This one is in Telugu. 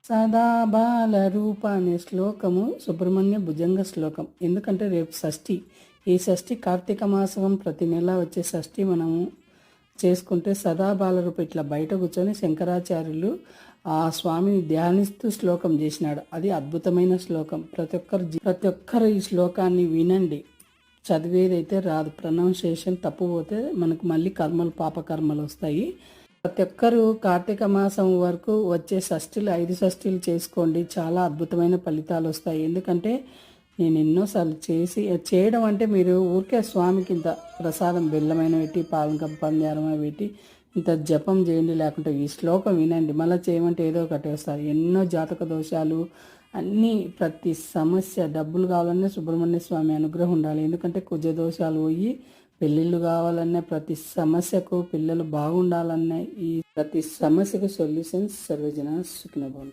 సదాబాల రూప అనే శ్లోకము సుబ్రహ్మణ్య భుజంగ శ్లోకం. ఎందుకంటే రేపు షష్ఠి. ఈ షష్ఠి కార్తీక మాసం ప్రతి నెల వచ్చే షష్ఠి మనము చేసుకుంటే సదాబాల రూప ఇట్లా బయట కూర్చొని శంకరాచార్యులు ఆ స్వామిని ధ్యానిస్తూ శ్లోకం చేసినాడు. అది అద్భుతమైన శ్లోకం. ప్రతి ఒక్కరు ఈ శ్లోకాన్ని వినండి. చదివేదైతే రాదు, ప్రొనౌన్సియేషన్ తప్పుపోతే మనకు మళ్ళీ పాపకర్మలు వస్తాయి. ప్రతి ఒక్కరూ కార్తీక మాసం వరకు వచ్చే షష్ఠులు 5 షష్ఠులు చేసుకోండి. చాలా అద్భుతమైన ఫలితాలు వస్తాయి. ఎందుకంటే నేను ఎన్నోసార్లు చేయడం అంటే మీరు ఊరికే స్వామికి ఇంత ప్రసాదం బెల్లమైన పెట్టి పాలక పంజారమైన పెట్టి ఇంత జపం చేయండి, లేకుంటే ఈ శ్లోకం వినండి. మళ్ళీ చేయమంటే ఏదో ఒకటి వస్తారు. ఎన్నో జాతక దోషాలు అన్నీ, ప్రతి సమస్య, డబ్బులు కావాలన్నా సుబ్రహ్మణ్య స్వామి అనుగ్రహం ఉండాలి. ఎందుకంటే కుజ దోషాలు పోయి పెళ్ళిళ్ళు కావాలన్నా, ప్రతి సమస్యకు పిల్లలు బాగుండాలన్నా, ఈ ప్రతి సమస్యకు సొల్యూషన్స్ సర్వజన సుఖినో భవంతు.